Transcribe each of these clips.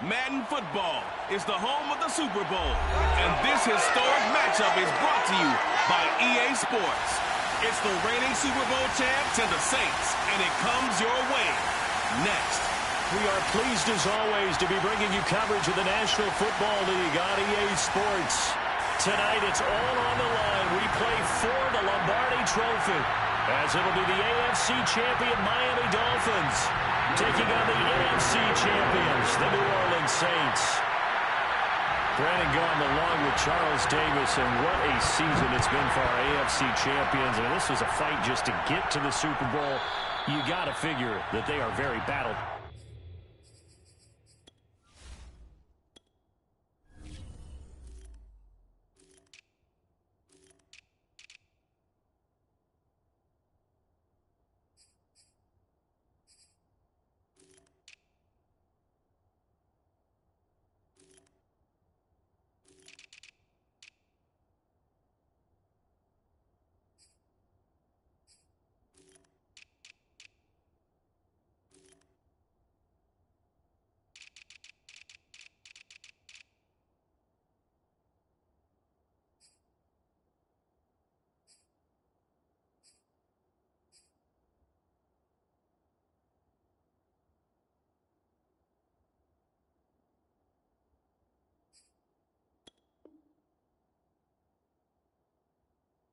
Madden Football is the home of the Super Bowl, and this historic matchup is brought to you by EA Sports. It's the reigning Super Bowl champs and the Saints, and it comes your way next. We are pleased, as always, to be bringing you coverage of the National Football League on EA Sports. Tonight, it's all on the line. We play for the Lombardi Trophy, as it'll be the AFC champion Miami Dolphins taking on the NFC champions, the New Orleans Saints. Brandon Gaudin along with Charles Davis, and what a season it's been for our AFC champions. And this was a fight just to get to the Super Bowl. You got to figure that they are very battled.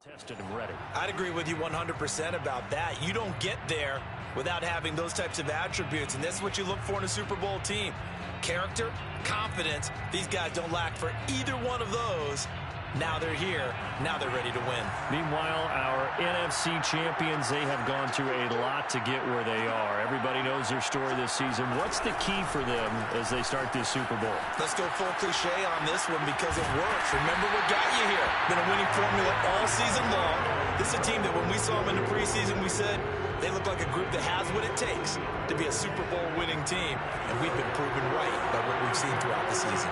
Tested and ready. I'd agree with you 100% about that. You don't get there without having those types of attributes, and that's what you look for in a Super Bowl team. Character, confidence. These guys don't lack for either one of those. Now they're here. Now they're ready to win. Meanwhile, our NFC champions, they have gone through a lot to get where they are. Everybody knows their story this season. What's the key for them as they start this Super Bowl? Let's go full cliche on this one because it works. Remember what got you here. Been a winning formula all season long. This is a team that when we saw them in the preseason, we said they look like a group that has what it takes to be a Super Bowl winning team. And we've been proven right by what we've seen throughout the season.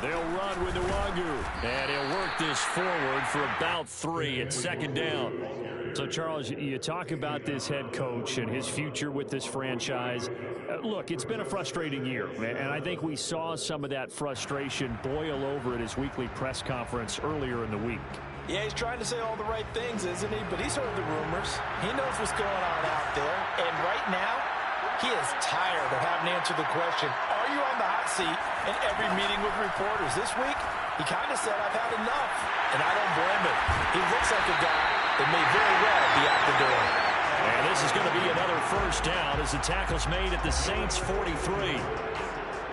They'll run with Nwangu, and he'll work this forward for about 3. It's second down. So, Charles, you talk about this head coach and his future with this franchise. Look, it's been a frustrating year, and I think we saw some of that frustration boil over at his weekly press conference earlier in the week. Yeah, he's trying to say all the right things, isn't he? But he's heard the rumors. He knows what's going on out there. And right now, he is tired of having to answer the question, are you on the hot seat in every meeting with reporters? This week, he kind of said, I've had enough. And I don't blame him. He looks like a guy that may very well be out the door. And this is going to be another first down as the tackle's made at the Saints' 43.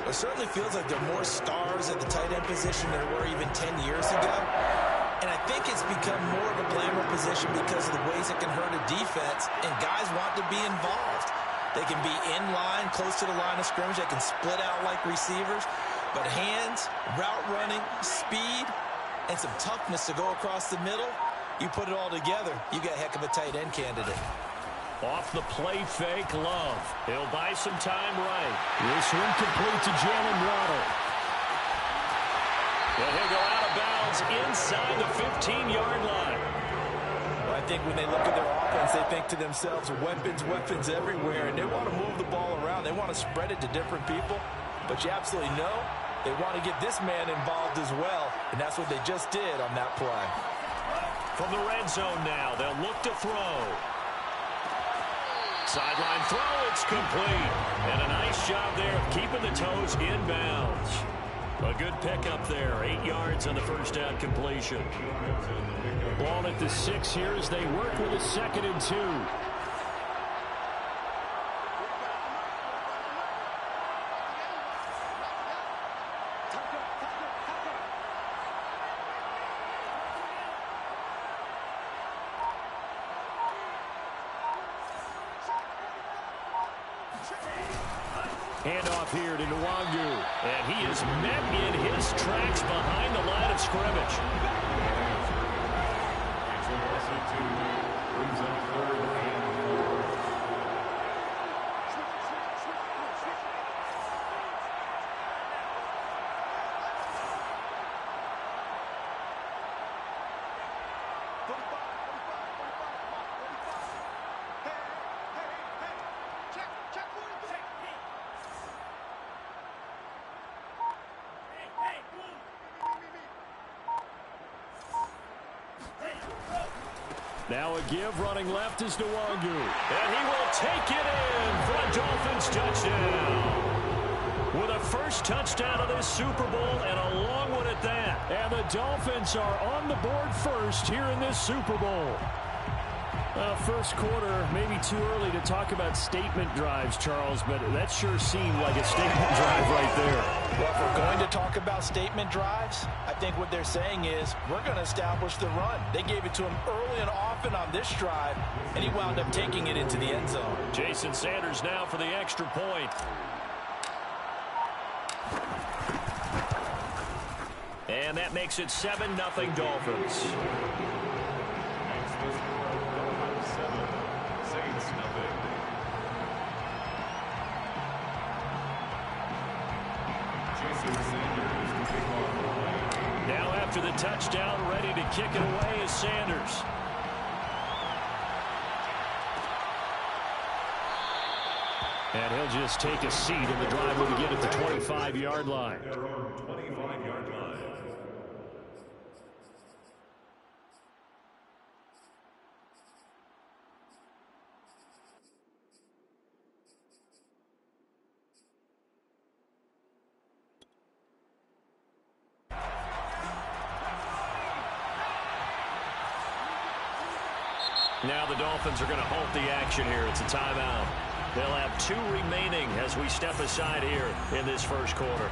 It certainly feels like there are more stars at the tight end position than there were even 10 years ago. And I think it's become more of a glamour position because of the ways it can hurt a defense, and guys want to be involved. They can be in line, close to the line of scrimmage. They can split out like receivers. But hands, route running, speed, and some toughness to go across the middle, you put it all together, you got a heck of a tight end candidate. Off the play fake, Love. He'll buy some time right. This one complete to Jalen Waddle. And he'll go out of bounds inside the 15-yard line. I think when they look at their offense, they think to themselves, weapons, weapons everywhere, and they want to move the ball around. They want to spread it to different people, but you absolutely know they want to get this man involved as well, and that's what they just did on that play. From the red zone now, they'll look to throw. Sideline throw, it's complete. And a nice job there of keeping the toes inbounds. A good pickup there, 8 yards on the first down completion. Ball at the 6 here as they work with a 2nd and 2. Handoff here to Nwangu, and he is met in his tracks behind the line of scrimmage. Now a give running left is Nwangu. And he will take it in for a Dolphins touchdown. With a first touchdown of this Super Bowl and a long one at that. And the Dolphins are on the board first here in this Super Bowl. First quarter, maybe too early to talk about statement drives, Charles, but that sure seemed like a statement drive right there. Well, if we're going to talk about statement drives, I think what they're saying is we're going to establish the run. They gave it to him early and often on this drive, and he wound up taking it into the end zone. Jason Sanders now for the extra point. And that makes it 7-0 Dolphins. Now after the touchdown, ready to kick it away is Sanders. And he'll just take a seat, and the drive will begin at the 25-yard line. Now the Dolphins are going to halt the action here. It's a timeout. They'll have 2 remaining as we step aside here in this first quarter.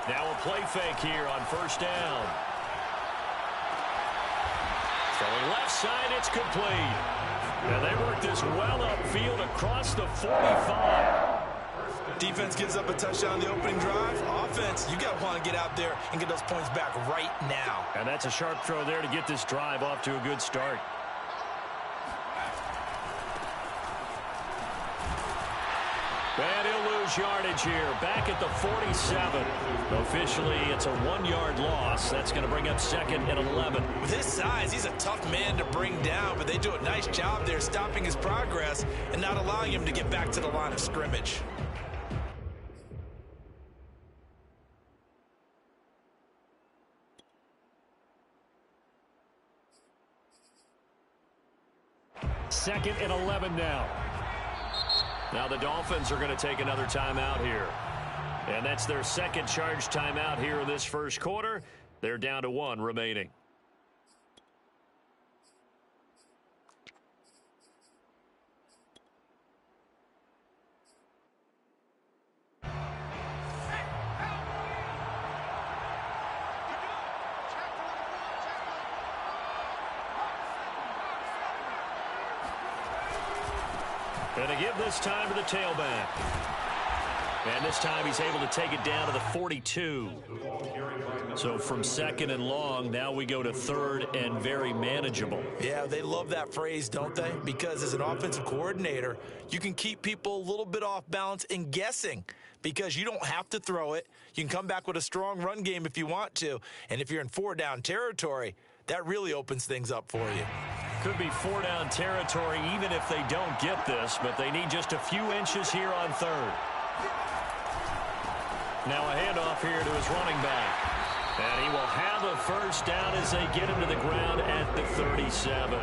Now a play fake here on first down. Throwing left side, it's complete. And they work this well upfield across the 45. Defense gives up a touchdown on the opening drive. Offense, you got to want to get out there and get those points back right now. And that's a sharp throw there to get this drive off to a good start. And he'll lose yardage here, back at the 47. Officially, it's a 1-yard loss. That's going to bring up 2nd and 11. With his size, he's a tough man to bring down, but they do a nice job there stopping his progress and not allowing him to get back to the line of scrimmage. Second and 11 now. Now the Dolphins are going to take another timeout here. And that's their second charge timeout here in this first quarter. They're down to 1 remaining. And to give this time to the tailback. And this time he's able to take it down to the 42. So from 2nd and long, now we go to 3rd and very manageable. Yeah, they love that phrase, don't they? Because as an offensive coordinator, you can keep people a little bit off balance and guessing because you don't have to throw it. You can come back with a strong run game if you want to. And if you're in 4-down territory, that really opens things up for you. Could be 4-down territory even if they don't get this, but they need just a few inches here on 3rd. Now a handoff here to his running back. And he will have a first down as they get him to the ground at the 37.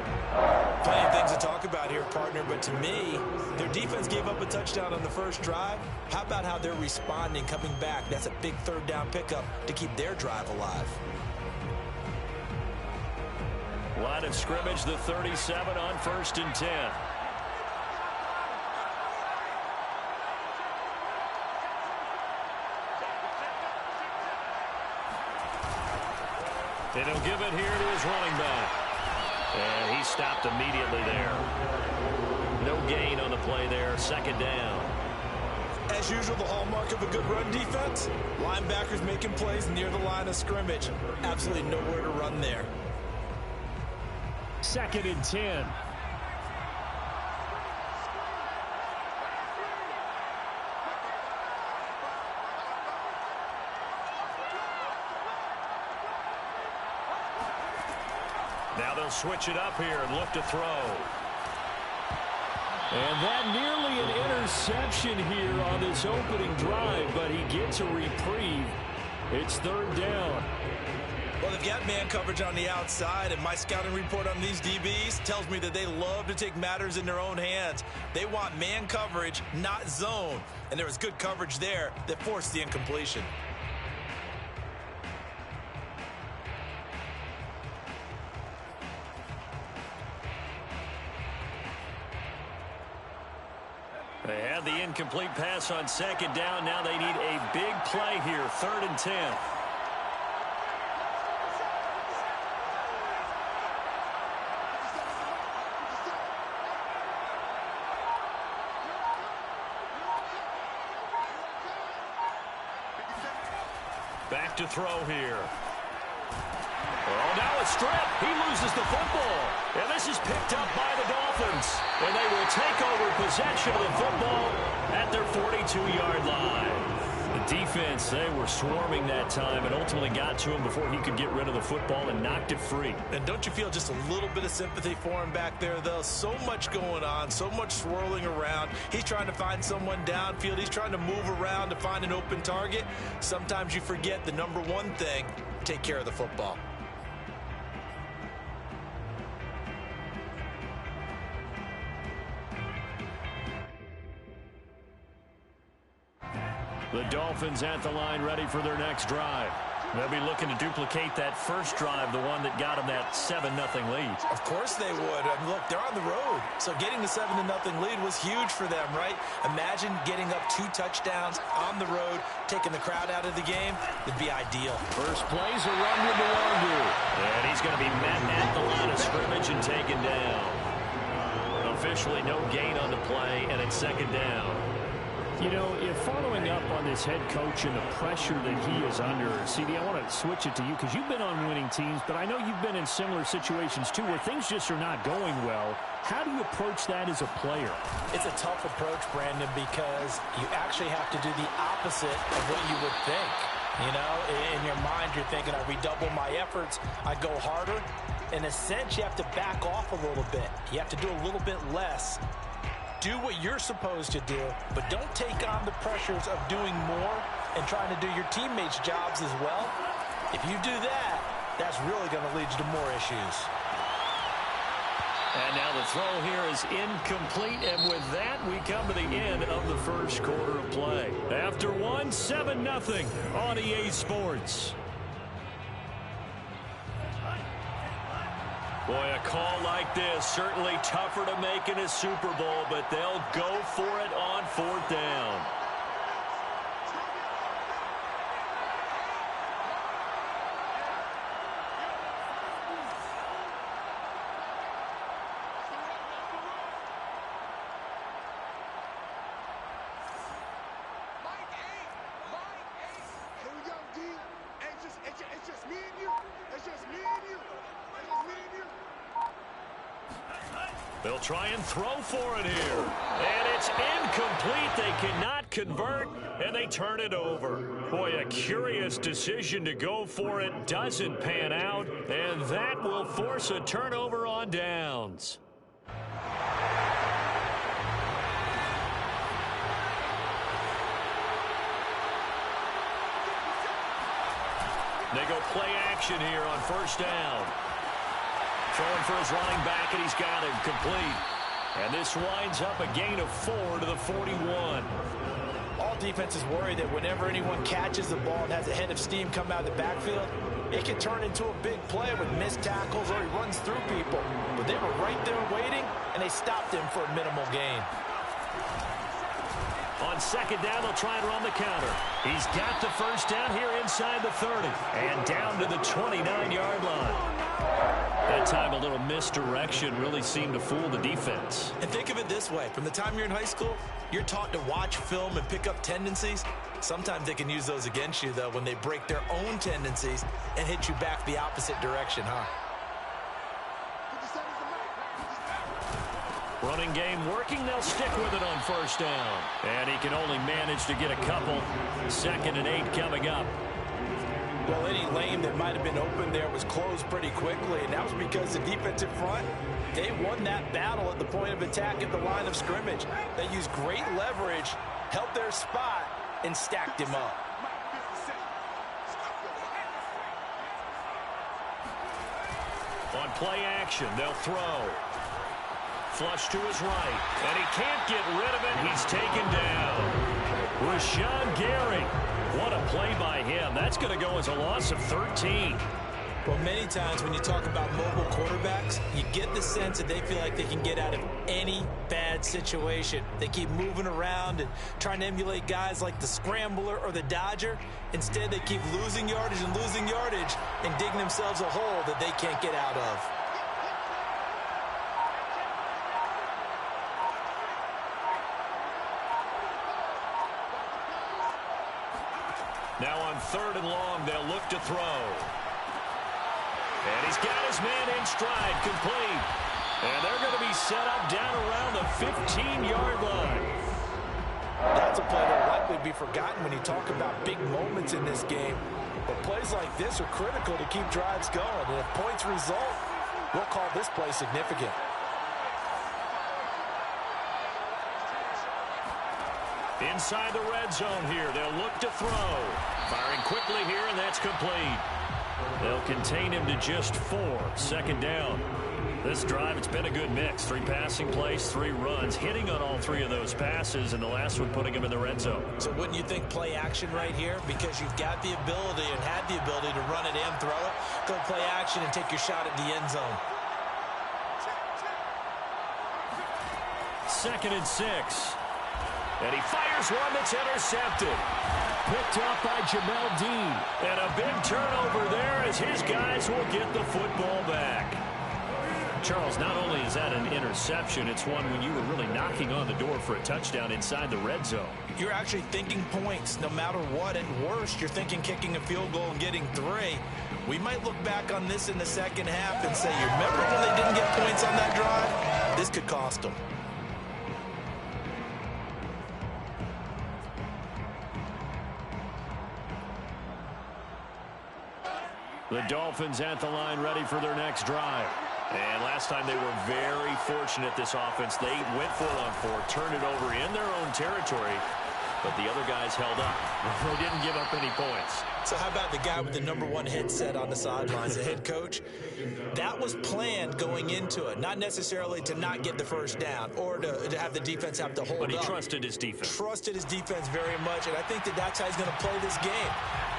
Plenty of things to talk about here, partner, but to me, their defense gave up a touchdown on the first drive. How about how they're responding, coming back? That's a big 3rd down pickup to keep their drive alive. Line of scrimmage, the 37 on 1st and 10. And he'll give it here to his running back. And he stopped immediately there. No gain on the play there. Second down. As usual, the hallmark of a good run defense, linebackers making plays near the line of scrimmage. Absolutely nowhere to run there. 2nd and 10. Now they'll switch it up here and look to throw. And that nearly an interception here on this opening drive, but he gets a reprieve. It's 3rd down. Well, they've got man coverage on the outside, and my scouting report on these DBs tells me that they love to take matters in their own hands. They want man coverage, not zone. And there was good coverage there that forced the incompletion. They had the incomplete pass on 2nd down. Now they need a big play here. 3rd and 10. Back to throw here. Oh, now a strip. He loses the football. And this is picked up by the Dolphins. And they will take over possession of the football at their 42-yard line. The defense, they were swarming that time and ultimately got to him before he could get rid of the football and knocked it free. And don't you feel just a little bit of sympathy for him back there, though? So much going on, so much swirling around. He's trying to find someone downfield. He's trying to move around to find an open target. Sometimes you forget the number one thing, take care of the football. The Dolphins at the line ready for their next drive. They'll be looking to duplicate that first drive, the one that got them that 7-0 lead. Of course they would. I mean, look, they're on the road. So getting the 7-0 lead was huge for them, right? Imagine getting up 2 touchdowns on the road, taking the crowd out of the game. It'd be ideal. First play's a run with Nwangwu. And he's going to be met at the line of scrimmage and taken down. Officially no gain on the play, and it's 2nd down. You know, if following up on this head coach and the pressure that he is under, CD, I want to switch it to you because you've been on winning teams, but I know you've been in similar situations too where things just are not going well. How do you approach that as a player? It's a tough approach, Brandon, because you actually have to do the opposite of what you would think. You know, in your mind, you're thinking, I redouble my efforts, I go harder. In a sense, you have to back off a little bit. You have to do a little bit less. Do what you're supposed to do, but don't take on the pressures of doing more and trying to do your teammates' jobs as well. If you do that, that's really going to lead you to more issues. And now the throw here is incomplete, and with that, we come to the end of the first quarter of play. After one, 7-0 on EA Sports. Boy, a call like this, certainly tougher to make in a Super Bowl, but they'll go for it on 4th down. They'll try and throw for it here. And it's incomplete. They cannot convert, and they turn it over. Boy, a curious decision to go for it doesn't pan out, and that will force a turnover on downs. They go play action here on 1st down. Throwing for his running back, and he's got him complete. And this winds up a gain of 4 to the 41. All defenses worry that whenever anyone catches the ball and has a head of steam come out of the backfield, it can turn into a big play with missed tackles or he runs through people. But they were right there waiting, and they stopped him for a minimal gain. On On second down, they'll try and run the counter. He's got the first down here inside the 30 and down to the 29-yard line. That time a little misdirection really seemed to fool the defense. And think of it this way. From the time you're in high school, you're taught to watch film and pick up tendencies. Sometimes they can use those against you, though, when they break their own tendencies and hit you back the opposite direction, huh? Running game working. They'll stick with it on first down. And he can only manage to get a couple. 2nd and 8 coming up. Well, any lane that might have been open there was closed pretty quickly, and that was because the defensive front, they won that battle at the point of attack at the line of scrimmage. They used great leverage, held their spot, and stacked him up. On play action, they'll throw. Flush to his right, and he can't get rid of it. He's taken down. Rashawn Gary. What a play by him. That's going to go as a loss of 13. Well, many times when you talk about mobile quarterbacks, you get the sense that they feel like they can get out of any bad situation. They keep moving around and trying to emulate guys like the Scrambler or the Dodger. Instead, they keep losing yardage and digging themselves a hole that they can't get out of. Now on 3rd and long, they'll look to throw. And he's got his man in stride, complete. And they're going to be set up down around the 15-yard line. That's a play that will likely be forgotten when you talk about big moments in this game. But plays like this are critical to keep drives going. And if points result, we'll call this play significant. Inside the red zone here, they'll look to throw. Firing quickly here, and that's complete. They'll contain him to just 4. 2nd down. This drive, it's been a good mix. 3 passing plays, 3 runs, hitting on all 3 of those passes, and the last one putting him in the red zone. So wouldn't you think play action right here? Because you've got the ability and had the ability to run it and throw it. Go play action and take your shot at the end zone. 2nd and 6. And he fires one that's intercepted. Picked up by Jamel Dean. And a big turnover there as his guys will get the football back. Charles, not only is that an interception, it's one when you were really knocking on the door for a touchdown inside the red zone. You're actually thinking points no matter what. At worst, you're thinking kicking a field goal and getting 3. We might look back on this in the second half and say, you remember when they didn't get points on that drive? This could cost them. The Dolphins at the line ready for their next drive. And last time they were very fortunate, this offense. They went 4-on-4, turned it over in their own territory, but the other guys held up. They didn't give up any points. So how about the guy with the #1 headset on the sidelines, the head coach? That was planned going into it, not necessarily to not get the first down or to have the defense have to hold up. But he trusted his defense. Trusted his defense very much, and I think that that's how he's going to play this game.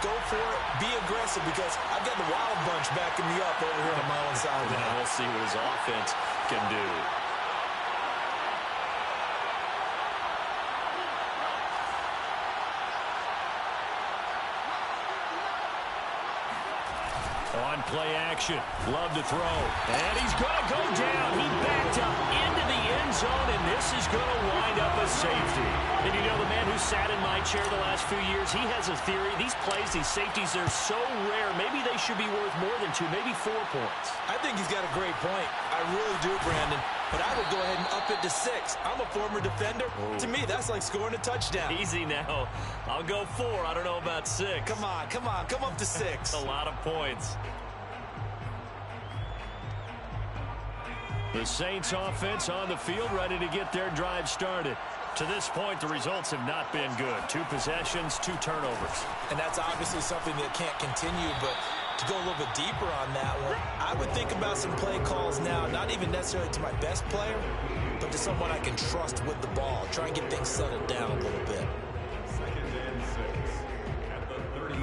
Go for it, be aggressive, because I've got the Wild Bunch backing me up over here on my own side. Now we'll see what his offense can do. On play action, love to throw, and he's going to go down. He backed up into the end zone, and this is going to wind up a safety. And you know, the man who sat in my chair the last few years, he has a theory. These plays, these safeties, they're so rare. Maybe they should be worth more than 2, maybe 4 points. I think he's got a great point. I really do, Brandon. But I would go ahead and up it to 6. I'm a former defender. Oh. To me, that's like scoring a touchdown. Easy now. I'll go 4. I don't know about 6. Come on. Come up to 6. A lot of points. The Saints offense on the field, ready to get their drive started. To this point, the results have not been good. 2 possessions, 2 turnovers. And that's obviously something that can't continue, but to go a little bit deeper on that one, I would think about some play calls now, not even necessarily to my best player, but to someone I can trust with the ball. Try and get things settled down a little bit.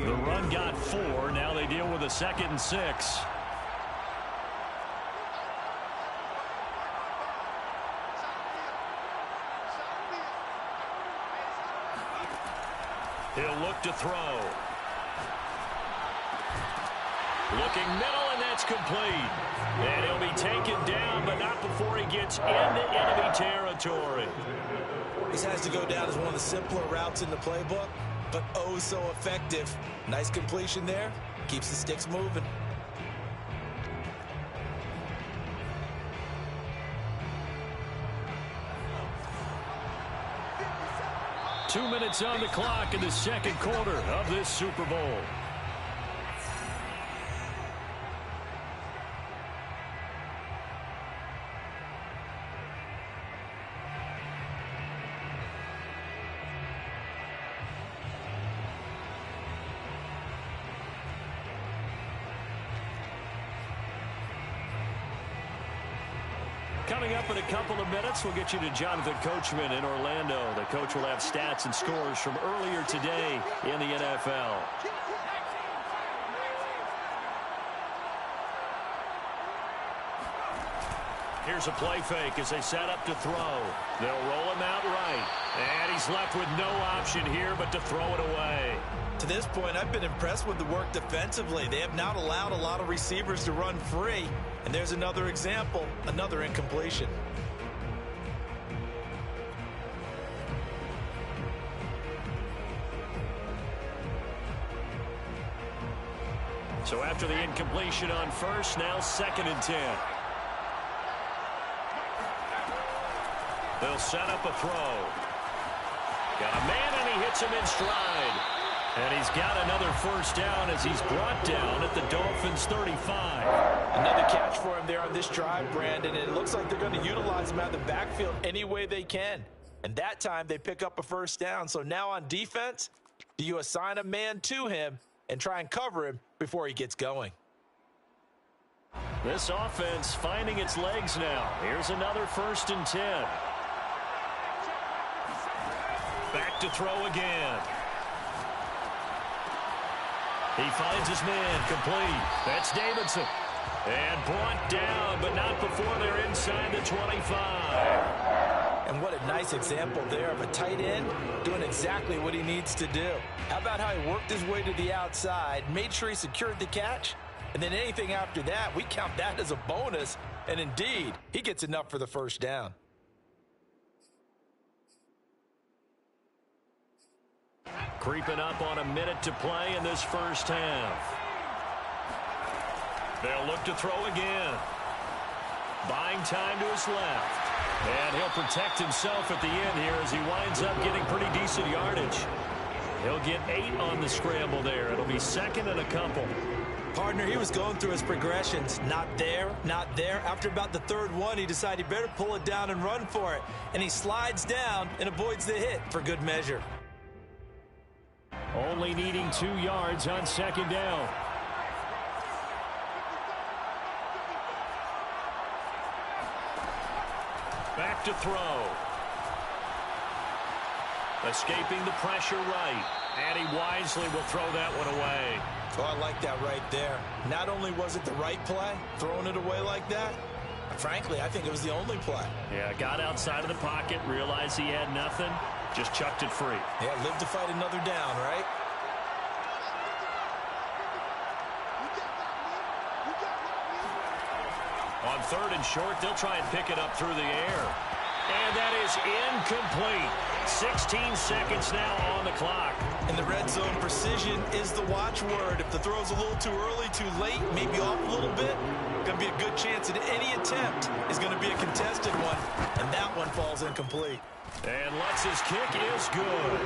The run got 4. Now they deal with a 2nd and 6. He'll look to throw. Looking middle, and that's complete. And he'll be taken down, but not before he gets into enemy territory. This has to go down as one of the simpler routes in the playbook, but oh so effective. Nice completion there. Keeps the sticks moving. Two minutes on the clock in the second quarter of this Super Bowl. Coming up in a couple of minutes, we'll get you to Jonathan Coachman in Orlando. The coach will have stats and scores from earlier today in the NFL. Here's a play fake as they set up to throw. They'll roll him out right. And he's left with no option here but to throw it away. To this point, I've been impressed with the work defensively. They have not allowed a lot of receivers to run free. And there's another example, another incompletion. So after the incompletion on first, now 2nd and 10. They'll set up a throw. Got a man, and he hits him in stride. And he's got another first down as he's brought down at the Dolphins' 35. Another catch for him there on this drive, Brandon. And it looks like they're going to utilize him out of the backfield any way they can. And that time they pick up a first down. So now on defense, do you assign a man to him and try and cover him before he gets going? This offense finding its legs now. Here's another 1st and 10. Back to throw again. He finds his man complete. That's Davidson. And brought down, but not before they're inside the 25. And what a nice example there of a tight end doing exactly what he needs to do. How about how he worked his way to the outside, made sure he secured the catch, and then anything after that, we count that as a bonus. And indeed, he gets enough for the first down. Creeping up on a minute to play in this first half. They'll look to throw again. Buying time to his left. And he'll protect himself at the end here as he winds up getting pretty decent yardage. He'll get 8 on the scramble there. It'll be 2nd and a couple. Partner, he was going through his progressions. Not there, not there. After about the 3rd one, he decided he better pull it down and run for it. And he slides down and avoids the hit for good measure. Only needing 2 yards on 2nd down. Back to throw. Escaping the pressure right. And he wisely will throw that one away. Oh, I like that right there. Not only was it the right play, throwing it away like that, frankly, I think it was the only play. Yeah, got outside of the pocket, realized he had nothing, just chucked it free. Yeah, live to fight another down, right? On 3rd and short, they'll try and pick it up through the air. And that is incomplete. 16 seconds now on the clock. In the red zone, precision is the watchword. If the throw's a little too early, too late, maybe off a little bit, going to be a good chance that any attempt is going to be a contested one, and that one falls incomplete. And Lutz's kick is good.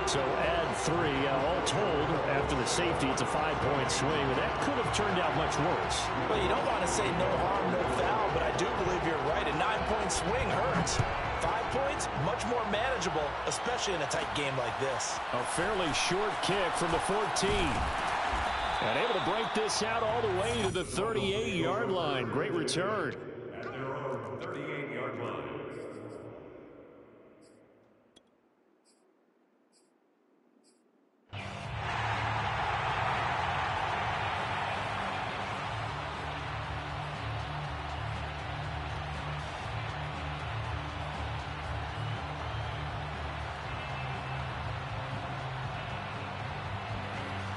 So add 3. All told, after the safety, it's a 5-point swing. But that could have turned out much worse. Well, you don't want to say no harm, no foul, but I do believe you're right. A 9-point swing hurts. 5 points, much more manageable, especially in a tight game like this. A fairly short kick from the 14. And able to break this out all the way to the 38-yard line. Great return. At their own 38-yard line.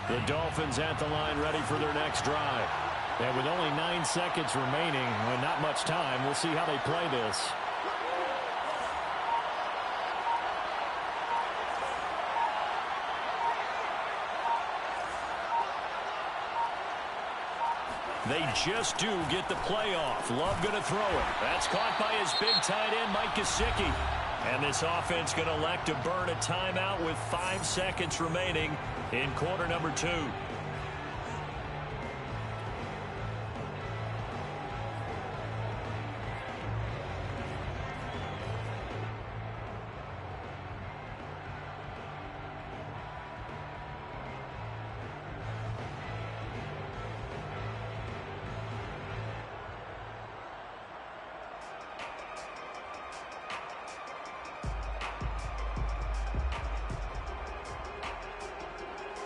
The Dolphins at the line ready for their next drive. And with only 9 seconds remaining and not much time, we'll see how they play this. They just do get the playoff. Love going to throw it. That's caught by his big tight end, Mike Gesicki. And this offense going to elect to burn a timeout with 5 seconds remaining in quarter number 2.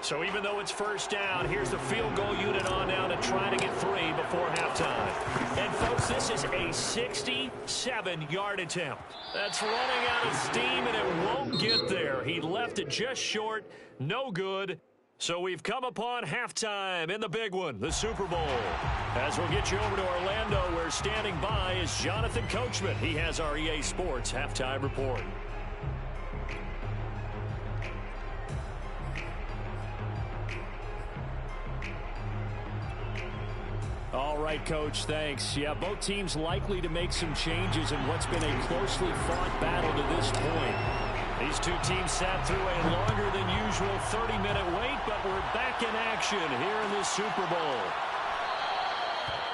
So even though it's first down, here's the field goal unit on now to try to get 3 before halftime. And, folks, this is a 67-yard attempt. That's running out of steam, and it won't get there. He left it just short. No good. So we've come upon halftime in the big one, the Super Bowl. As we'll get you over to Orlando, where standing by is Jonathan Coachman. He has our EA Sports halftime report. All right, Coach, thanks. Yeah, both teams likely to make some changes in what's been a closely fought battle to this point. These two teams sat through a longer than usual 30-minute wait, but we're back in action here in the Super Bowl.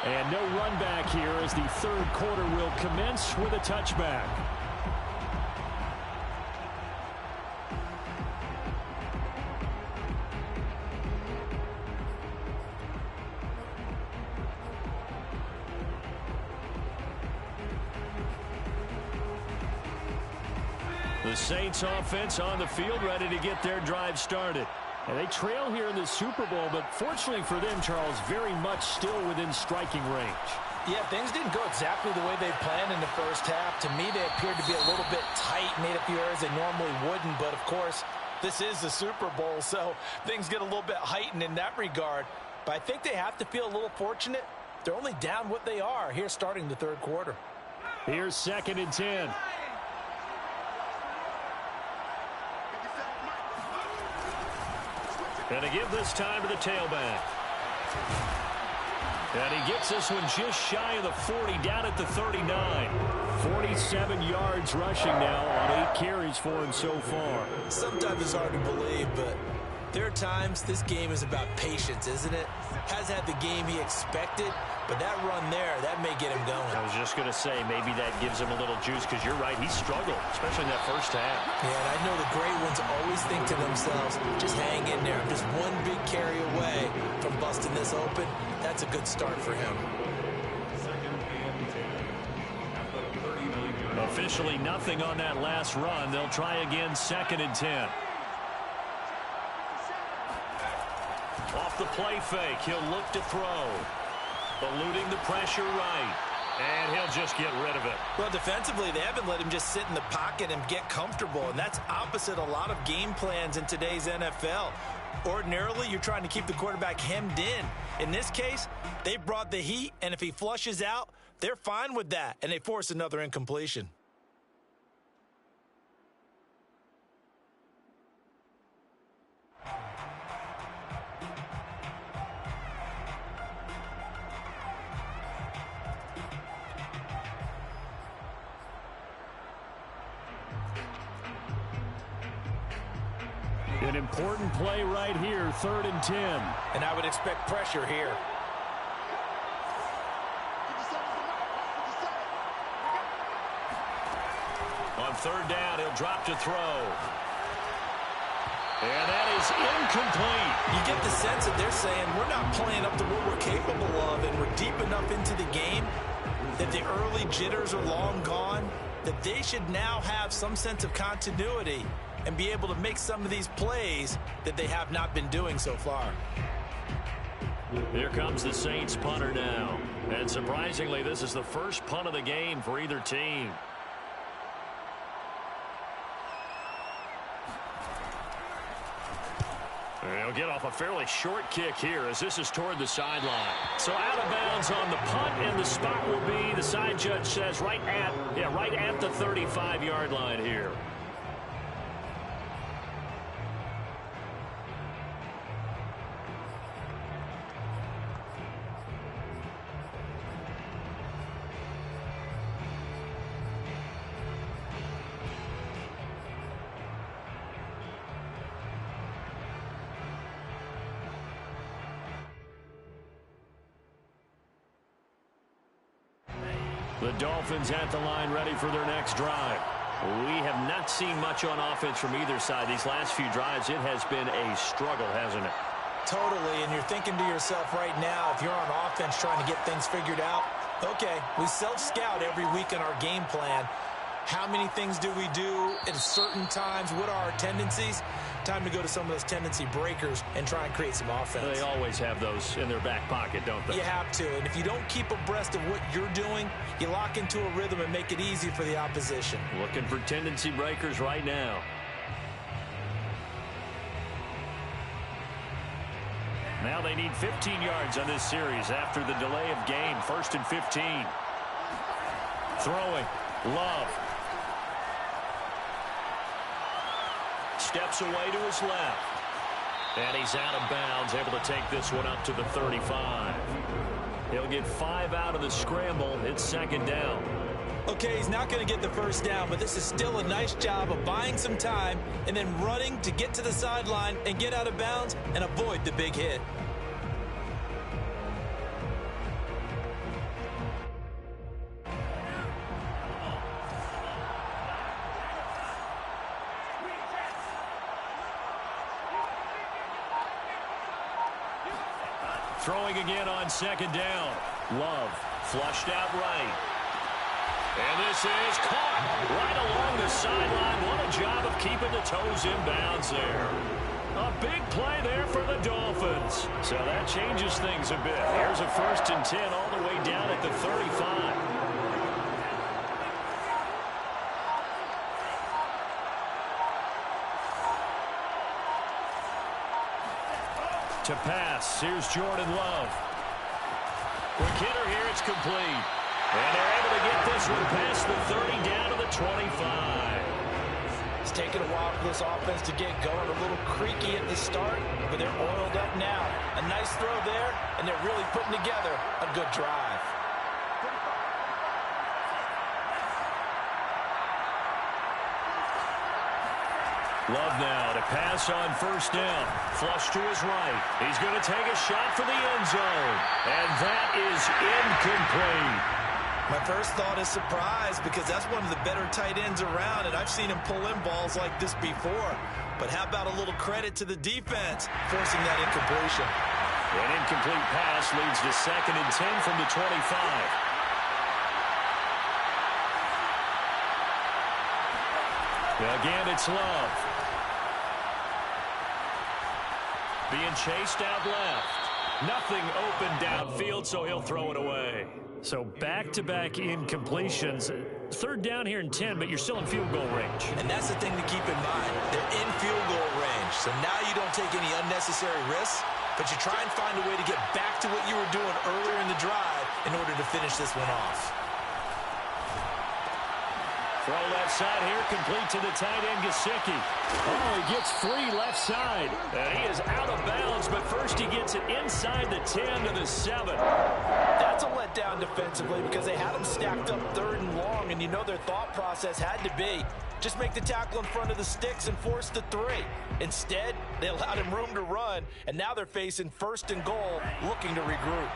And no run back here as the third quarter will commence with a touchback. The Saints offense on the field ready to get their drive started. And they trail here in the Super Bowl, but fortunately for them, Charles, very much still within striking range. Yeah, things didn't go exactly the way they planned in the first half. To me, they appeared to be a little bit tight, made a few errors they normally wouldn't. But, of course, this is the Super Bowl, so things get a little bit heightened in that regard. But I think they have to feel a little fortunate. They're only down what they are here starting the third quarter. Here's 2nd and 10. And to give this time to the tailback. And he gets this one just shy of the 40, down at the 39. 47 yards rushing now on 8 carries for him so far. Sometimes it's hard to believe, but there are times this game is about patience, isn't it? Has had the game he expected, but that run there, that may get him going. I was just going to say, maybe that gives him a little juice, because you're right, he struggled, especially in that first half. Yeah, and I know the great ones always think to themselves, just hang in there. I'm just one big carry away from busting this open. That's a good start for him. Officially nothing on that last run. They'll try again, 2nd and 10. Off the play fake, he'll look to throw. Eluding the pressure right. And he'll just get rid of it. Well, defensively, they haven't let him just sit in the pocket and get comfortable, and that's opposite a lot of game plans in today's NFL. Ordinarily, you're trying to keep the quarterback hemmed in. In this case, they brought the heat, and if he flushes out, they're fine with that, and they force another incompletion. An important play right here, 3rd and 10. And I would expect pressure here. On 3rd down, he'll drop to throw. And that is incomplete. You get the sense that they're saying we're not playing up to what we're capable of, and we're deep enough into the game that the early jitters are long gone, that they should now have some sense of continuity and be able to make some of these plays that they have not been doing so far. Here comes the Saints punter now. And surprisingly, this is the first punt of the game for either team. They'll get off a fairly short kick here as this is toward the sideline. So out of bounds on the punt, and the spot will be, the side judge says, right at the 35-yard line here. The Dolphins at the line ready for their next drive. We have not seen much on offense from either side. These last few drives, it has been a struggle, hasn't it? Totally, and you're thinking to yourself right now, if you're on offense trying to get things figured out, okay, we self-scout every week in our game plan. How many things do we do at certain times? What are our tendencies? Time to go to some of those tendency breakers and try and create some offense. They always have those in their back pocket, don't they? You have to, and if you don't keep abreast of what you're doing, you lock into a rhythm and make it easy for the opposition. Looking for tendency breakers right now. Now they need 15 yards on this series after the delay of game. 1st and 15. Throwing. Love. Steps away to his left. And he's out of bounds, able to take this one up to the 35. He'll get 5 out of the scramble. It's 2nd down. Okay, he's not going to get the first down, but this is still a nice job of buying some time and then running to get to the sideline and get out of bounds and avoid the big hit. Throwing again on 2nd down. Love flushed out right. And this is caught right along the sideline. What a job of keeping the toes in bounds there. A big play there for the Dolphins. So that changes things a bit. Here's a 1st and 10 all the way down at the 35. To pass, here's Jordan Love. Quick hitter here, it's complete. And they're able to get this one past the 30 down to the 25. It's taken a while for this offense to get going. A little creaky at the start, but they're oiled up now. A nice throw there, and they're really putting together a good drive. Love now to pass on 1st down. Flush to his right. He's going to take a shot for the end zone. And that is incomplete. My first thought is surprise because that's one of the better tight ends around, and I've seen him pull in balls like this before. But how about a little credit to the defense forcing that incompletion? An incomplete pass leads to 2nd and 10 from the 25. Again, it's Love. Being chased out left. Nothing open downfield, so he'll throw it away. So back-to-back incompletions. 3rd down here in 10, but you're still in field goal range. And that's the thing to keep in mind. They're in field goal range, so now you don't take any unnecessary risks, but you try and find a way to get back to what you were doing earlier in the drive in order to finish this one off. Throw left side here, complete to the tight end, Gesicki. Oh, he gets free left side. And he is out of bounds, but first he gets it inside the 10 to the 7. That's a letdown defensively because they had him stacked up 3rd and long, and you know their thought process had to be just make the tackle in front of the sticks and force the 3. Instead, they allowed him room to run, and now they're facing 1st and goal, looking to regroup.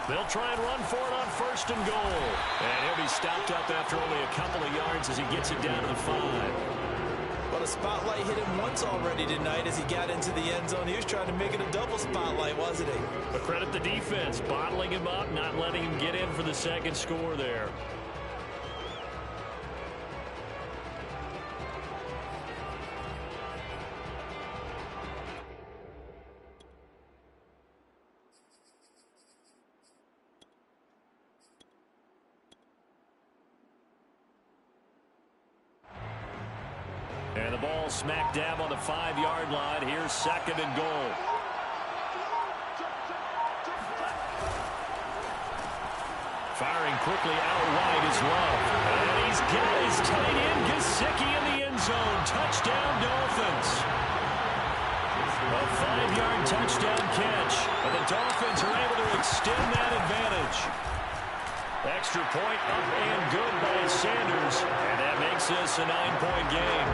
They'll try and run for it on 1st and goal. And he'll be stopped up after only a couple of yards as he gets it down to the 5. Well, the spotlight hit him once already tonight as he got into the end zone. He was trying to make it a double spotlight, wasn't he? But credit the defense, bottling him up, not letting him get in for the 2nd score there. And the ball smack dab on the 5-yard line. Here's 2nd and goal. Firing quickly out wide is Love. And he's got his tight end, Gesicki, in the end zone. Touchdown, Dolphins. A 5-yard touchdown catch. And the Dolphins are able to extend that advantage. Extra point up and good by Sanders. And that makes this a 9-point game.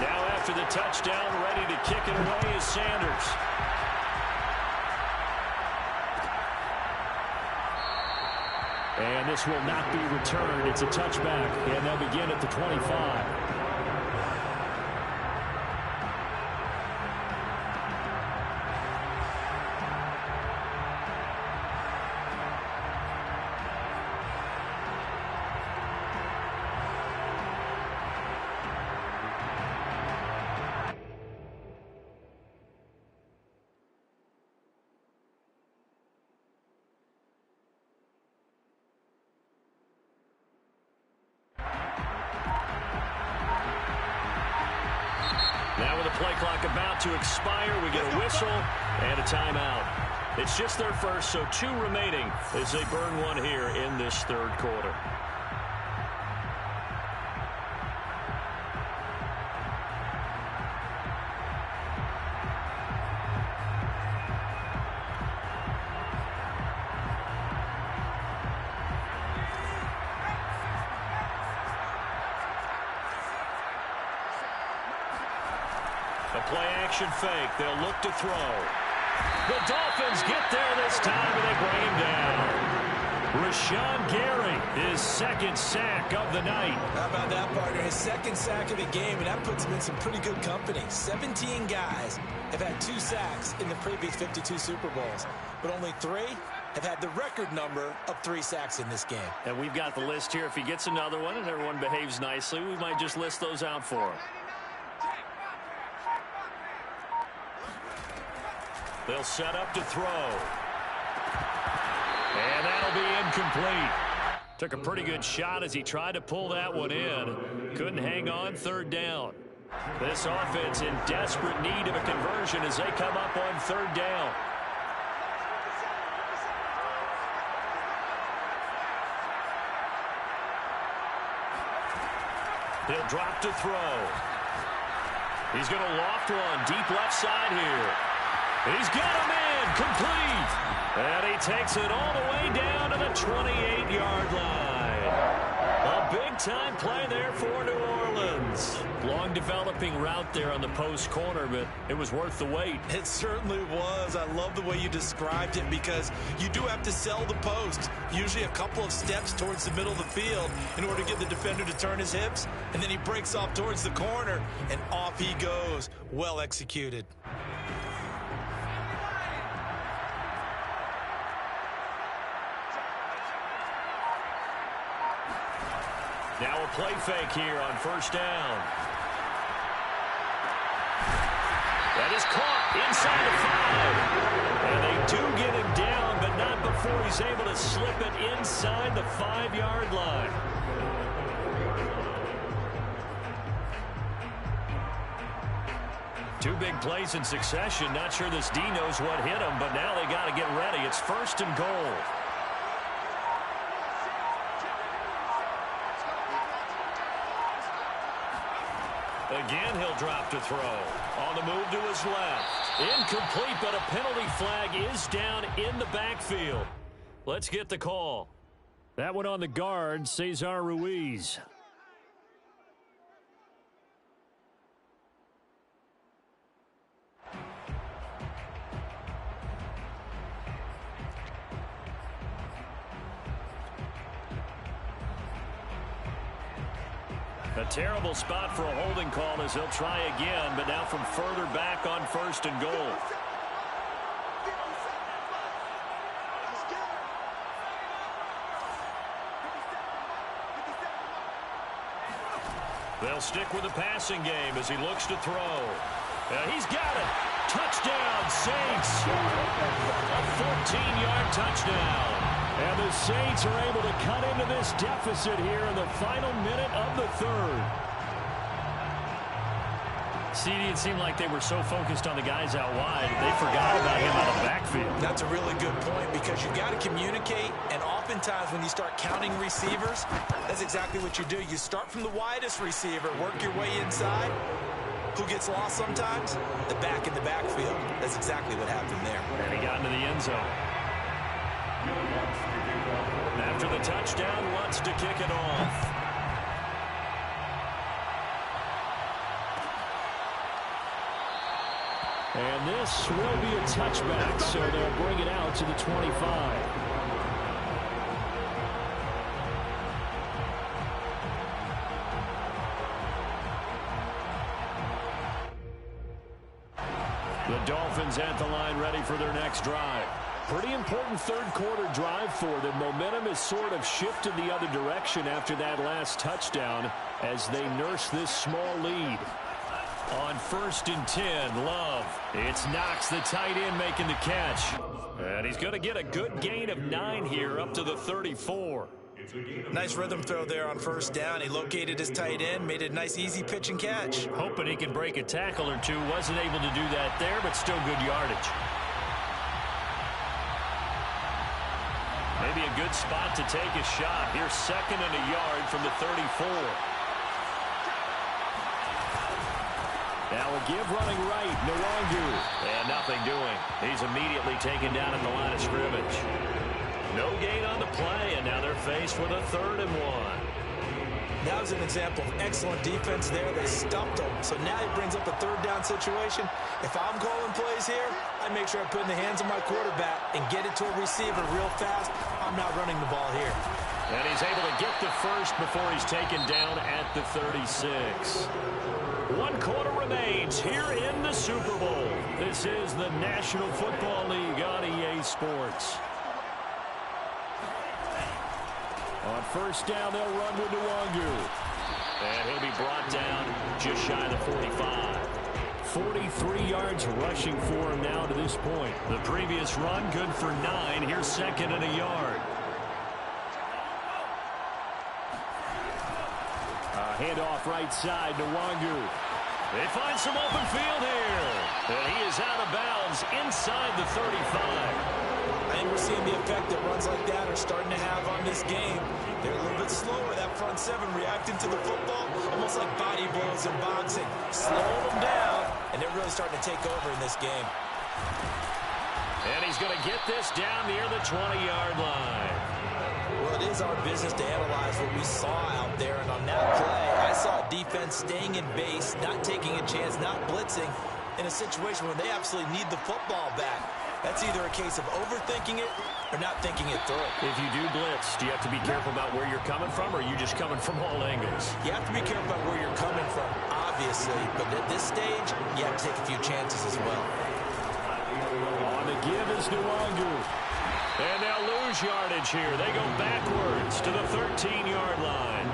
Now after the touchdown, ready to kick it away is Sanders. And this will not be returned. It's a touchback. And they'll begin at the 25. Now with the play clock about to expire, we get a whistle and a timeout. It's just their first, so 2 remaining as they burn one here in this 3rd quarter. A play-action fake. They'll look to throw. The Dolphins get there this time, and they bring him down. Rashawn Gary, his 2nd sack of the night. How about that, partner? His 2nd sack of the game, and that puts him in some pretty good company. 17 guys have had 2 sacks in the previous 52 Super Bowls, but only 3 have had the record number of 3 sacks in this game. And we've got the list here. If he gets another one and everyone behaves nicely, we might just list those out for him. They'll set up to throw. And that'll be incomplete. Took a pretty good shot as he tried to pull that one in. Couldn't hang on, 3rd down. This offense in desperate need of a conversion as they come up on 3rd down. He'll drop to throw. He's going to loft one deep left side here. He's got a man complete. And he takes it all the way down to the 28-yard line. A big-time play there for New Orleans. Long developing route there on the post corner, but it was worth the wait. It certainly was. I love the way you described it because you do have to sell the post. Usually a couple of steps towards the middle of the field in order to get the defender to turn his hips. And then he breaks off towards the corner, and off he goes. Well executed. Now a play fake here on 1st down. That is caught inside the 5. And they do get him down, but not before he's able to slip it inside the 5-yard line. Two big plays in succession. Not sure this D knows what hit him, but now they got to get ready. It's 1st and goal. Again, he'll drop to throw. On the move to his left. Incomplete, but a penalty flag is down in the backfield. Let's get the call. That one on the guard, Cesar Ruiz. A terrible spot for a holding call as he'll try again, but now from further back on 1st and goal. They'll stick with the passing game as he looks to throw. He's got it. Touchdown, Saints. A 14-yard touchdown. And the Saints are able to cut into this deficit here in the final minute of the third. CD, it seemed like they were so focused on the guys out wide, they forgot about him out of the backfield. That's a really good point because you got to communicate, and oftentimes when you start counting receivers, that's exactly what you do. You start from the widest receiver, work your way inside. Who gets lost sometimes? The back in the backfield. That's exactly what happened there. And he got into the end zone. After the touchdown, wants to kick it off. And this will be a touchback, so they'll bring it out to the 25. The Dolphins at the line ready for their next drive. Pretty important third quarter drive for them. Momentum has sort of shifted the other direction after that last touchdown as they nurse this small lead. On 1st and 10, Love. It's Knox, the tight end, making the catch. And he's going to get a good gain of 9 here up to the 34. Nice rhythm throw there on 1st down. He located his tight end, made a nice easy pitch and catch. Hoping he can break a tackle or two. Wasn't able to do that there, but still good yardage. Maybe a good spot to take a shot. Here's 2nd and a yard from the 34. Now a give running right, Nwangu. And nothing doing. He's immediately taken down at the line of scrimmage. No gain on the play, and now they're faced with a 3rd and 1. That was an example of excellent defense there. They stumped him. So now he brings up a 3rd down situation. If I'm calling plays here, I make sure I put in the hands of my quarterback and get it to a receiver real fast. I'm not running the ball here. And he's able to get the first before he's taken down at the 36. 1 quarter remains here in the Super Bowl. This is the National Football League on EA Sports. On 1st down, they'll run with Nwangu. And he'll be brought down just shy of the 45. 43 yards rushing for him now to this point. The previous run good for 9. Here's 2nd and a yard. Handoff right side, Nwangu. They find some open field here. And he is out of bounds inside the 35. I think we're seeing the effect that runs like that are starting to have on this game. They're a little bit slower, that front 7 reacting to the football, almost like body blows in boxing. Slowing them down, and they're really starting to take over in this game. And he's going to get this down near the 20-yard line. Well, it is our business to analyze what we saw out there, and on that play, I saw defense staying in base, not taking a chance, not blitzing, in a situation where they absolutely need the football back. That's either a case of overthinking it or not thinking it through. If you do blitz, do you have to be careful about where you're coming from, or are you just coming from all angles? You have to be careful about where you're coming from, obviously, but at this stage, you have to take a few chances as well. On the give is Nwangu. And they'll lose yardage here. They go backwards to the 13-yard line.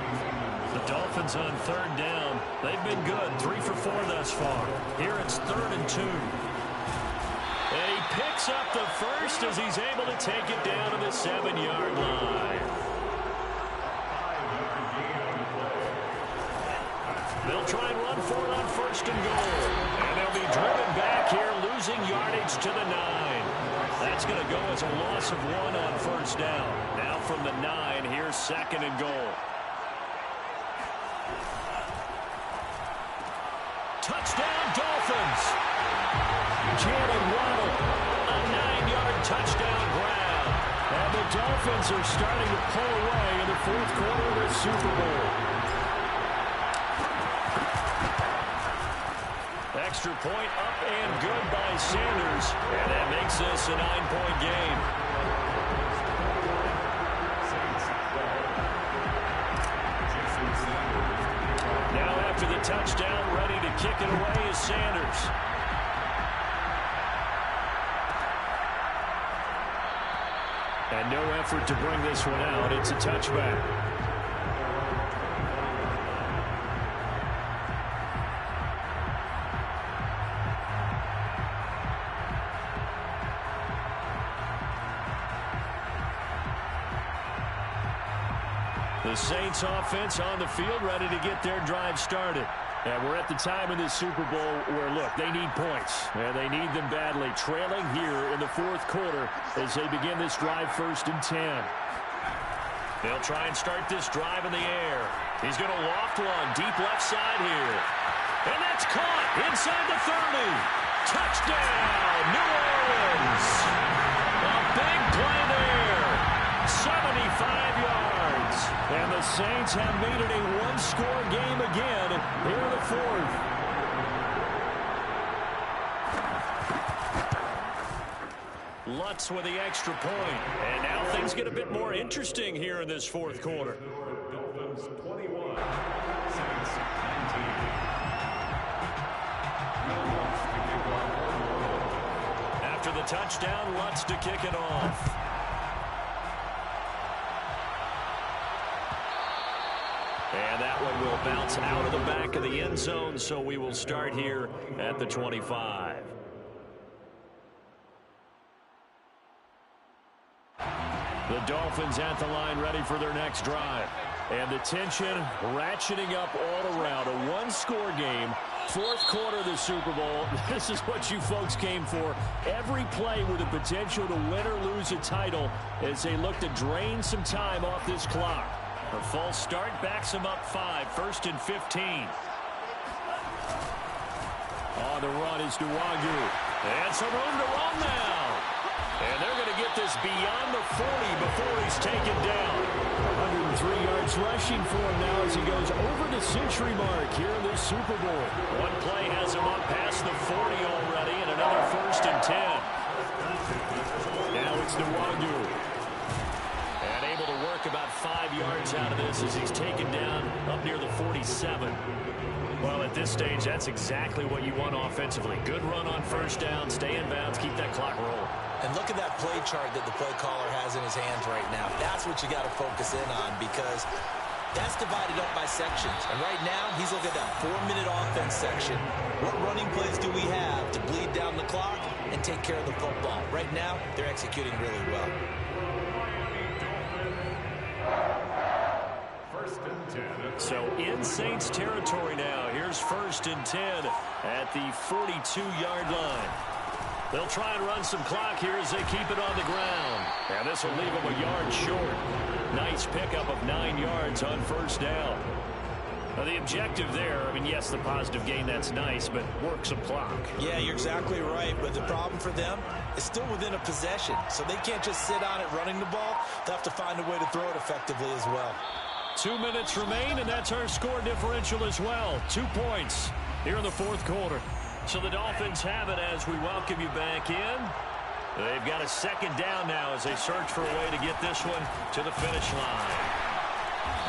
The Dolphins on 3rd down. They've been good, 3 for 4 thus far. Here it's 3rd and 2. And he picks up the first as he's able to take it down to the 7-yard line. They'll try and run for it on 1st and goal. And they'll be driven back here, losing yardage to the 9. That's going to go as a loss of 1 on 1st down. Now from the 9, here's 2nd and goal. Touchdown, Dolphins. Jalen Waddle, a 9-yard touchdown grab. And the Dolphins are starting to pull away in the 4th quarter of the Super Bowl. Extra point up and good by Sanders. And that makes this a 9-point game. Now after the touchdown, ready to kick it away is Sanders. And no effort to bring this one out. It's a touchback. The Saints offense on the field ready to get their drive started. And we're at the time in this Super Bowl where, look, they need points. And they need them badly. Trailing here in the fourth quarter as they begin this drive 1st and 10. They'll try and start this drive in the air. He's going to loft one deep left side here. And that's caught inside the 30. Touchdown, New Orleans. A big play there. 75 yards. And the Saints have made it a one-score game again here in the fourth. Lutz with the extra point. And now things get a bit more interesting here in this fourth quarter. Dolphins 21, Saints 19. After the touchdown, Lutz to kick it off. And that one will bounce out of the back of the end zone, so we will start here at the 25. The Dolphins at the line ready for their next drive. And the tension ratcheting up all around. A one-score game, fourth quarter of the Super Bowl. This is what you folks came for. Every play with the potential to win or lose a title as they look to drain some time off this clock. A false start backs them up 5, 1st and 15. On the run is Nwangu. And some room to run now. And they're going to get this beyond the 40 before he's taken down. 103 yards rushing for him now as he goes over the century mark here in this Super Bowl. One play has him up past the 40 already, and another 1st and 10. Now it's Nwangu. And able to work about 5 yards out of this as he's taken down up near the 47. Well, at this stage, that's exactly what you want offensively. Good run on 1st down, stay in bounds, keep that clock rolling. And look at that play chart that the play caller has in his hands right now. That's what you got to focus in on because that's divided up by sections. And right now, he's looking at that 4-minute offense section. What running plays do we have to bleed down the clock and take care of the football? Right now, they're executing really well. 1st and 10. So in Saints territory now. Here's 1st and 10 at the 42-yard line. They'll try and run some clock here as they keep it on the ground. And this will leave them a yard short. Nice pickup of 9 yards on 1st down. Now the objective there, I mean, yes, the positive gain, that's nice, but work some clock. Yeah, you're exactly right. But the problem for them is still within a possession. So they can't just sit on it running the ball. They'll have to find a way to throw it effectively as well. 2 minutes remain, and that's our score differential as well. 2 points here in the fourth quarter. So the Dolphins have it as we welcome you back in. They've got a 2nd down now as they search for a way to get this one to the finish line.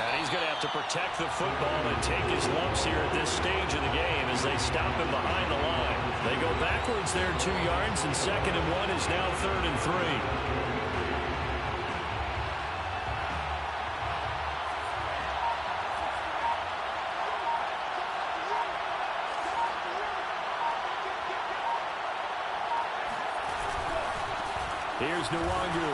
And he's going to have to protect the football and take his lumps here at this stage of the game as they stop him behind the line. They go backwards there 2 yards, and 2nd and 1 is now 3rd and 3. Here's Nwangu.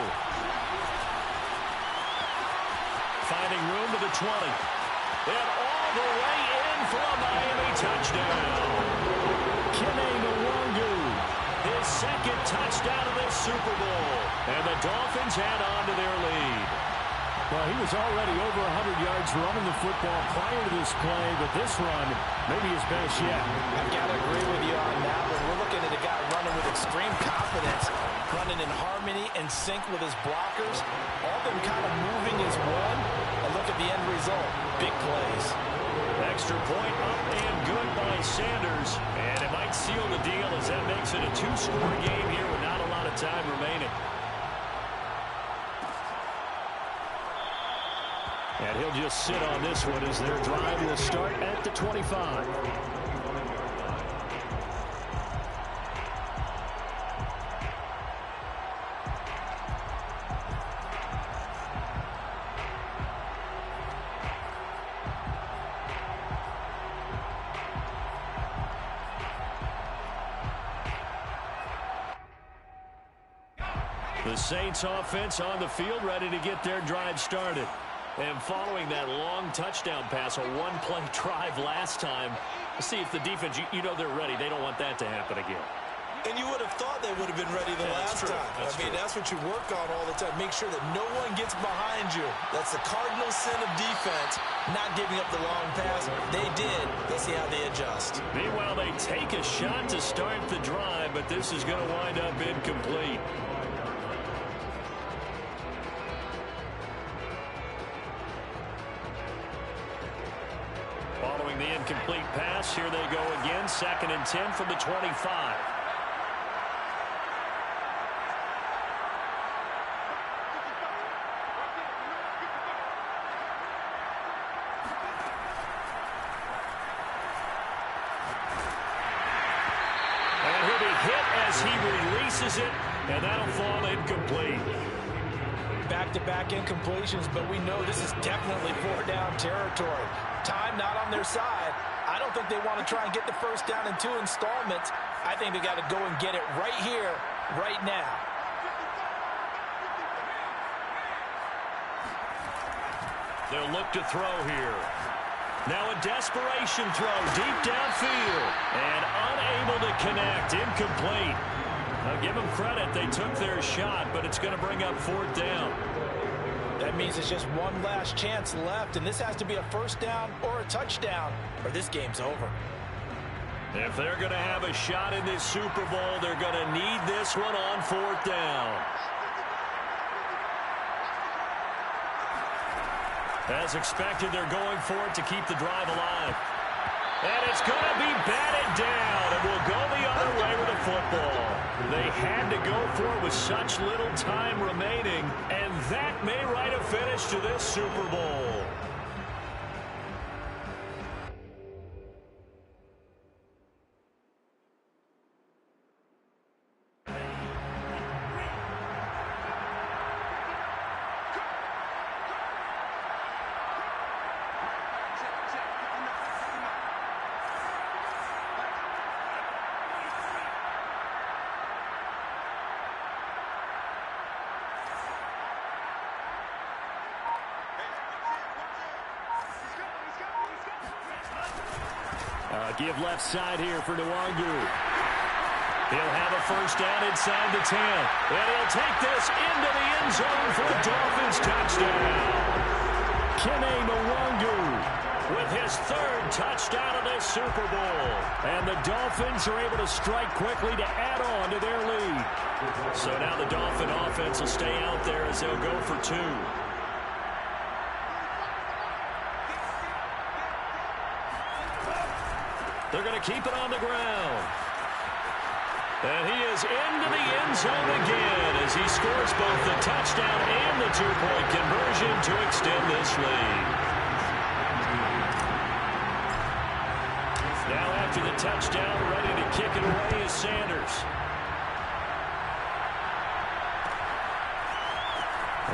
Finding room to the 20. And all the way in for a Miami touchdown. Kene Nwangu. His 2nd touchdown of this Super Bowl. And the Dolphins add on to their lead. Well, he was already over 100 yards running the football prior to this play, but this run may be his best yet. I've got to agree with you on that one. We're looking at a guy running with extreme confidence, running in harmony and sync with his blockers. All of them kind of moving as one. And look at the end result. Big plays. Extra point up and good by Sanders. And it might seal the deal as that makes it a 2-score game here with not a lot of time remaining. And he'll just sit on this one as their drive will start at the 25. The Saints offense on the field ready to get their drive started. And following that long touchdown pass, a one-play drive last time, let's see if the defense, you know they're ready. They don't want that to happen again. And you would have thought they would have been ready the last time. That's what you work on all the time. Make sure that no one gets behind you. That's the cardinal sin of defense, not giving up the long pass. They did. Let's see how they adjust. Meanwhile, they take a shot to start the drive, but this is going to wind up incomplete. Following the incomplete pass, here they go again. 2nd and 10 from the 25. He releases it, and that'll fall incomplete. Back-to-back incompletions, but we know this is definitely 4-down territory. Time not on their side. I don't think they want to try and get the first down in 2 installments. I think they got to go and get it right here, right now. They'll look to throw here. Now a desperation throw deep downfield and unable to connect. Incomplete. Now give them credit. They took their shot, but it's going to bring up 4th down. That means it's just one last chance left, and this has to be a first down or a touchdown, or this game's over. If they're going to have a shot in this Super Bowl, they're going to need this one on 4th down. As expected, they're going for it to keep the drive alive. And it's going to be batted down, and will go the other way with the football. They had to go for it with such little time remaining, and that may write a finish to this Super Bowl. Give left side here for Nwangu. He'll have a first down inside the 10. And he'll take this into the end zone for a Dolphins touchdown. Kene Nwangu with his 3rd touchdown of this Super Bowl. And the Dolphins are able to strike quickly to add on to their lead. So now the Dolphin offense will stay out there as they'll go for 2. They're going to keep it on the ground. And he is into the end zone again as he scores both the touchdown and the 2-point conversion to extend this lead. Now after the touchdown, ready to kick it away is Sanders.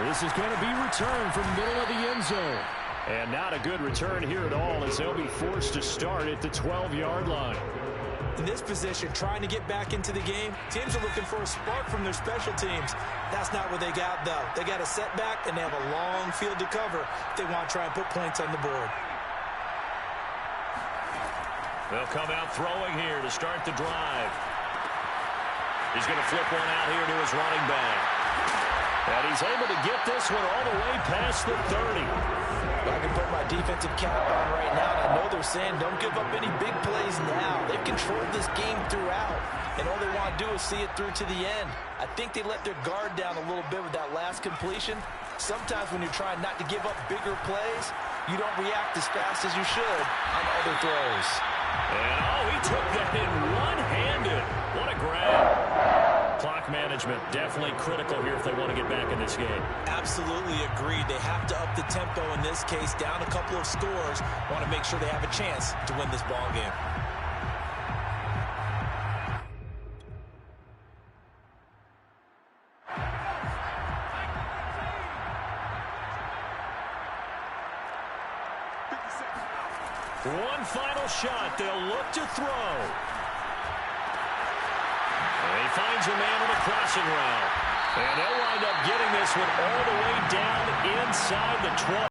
This is going to be returned from the middle of the end zone. And not a good return here at all as they'll be forced to start at the 12-yard line. In this position, trying to get back into the game, teams are looking for a spark from their special teams. That's not what they got, though. They got a setback, and they have a long field to cover if they want to try and put points on the board. They'll come out throwing here to start the drive. He's going to flip one out here to his running back. And he's able to get this one all the way past the 30. I can put my defensive cap on right now, and I know they're saying don't give up any big plays now. They've controlled this game throughout, and all they want to do is see it through to the end. I think they let their guard down a little bit with that last completion. Sometimes when you're trying not to give up bigger plays, you don't react as fast as you should on other throws. And, he took that in one-handed. What a grab. Clock management definitely critical here if they want to get back in this game. Absolutely agreed. They have to up the tempo in this case, down a couple of scores. Want to make sure they have a chance to win this ball game. One final shot. They'll look to throw. And he finds a man on the crossing route. And they'll wind up getting this one all the way down inside the 12.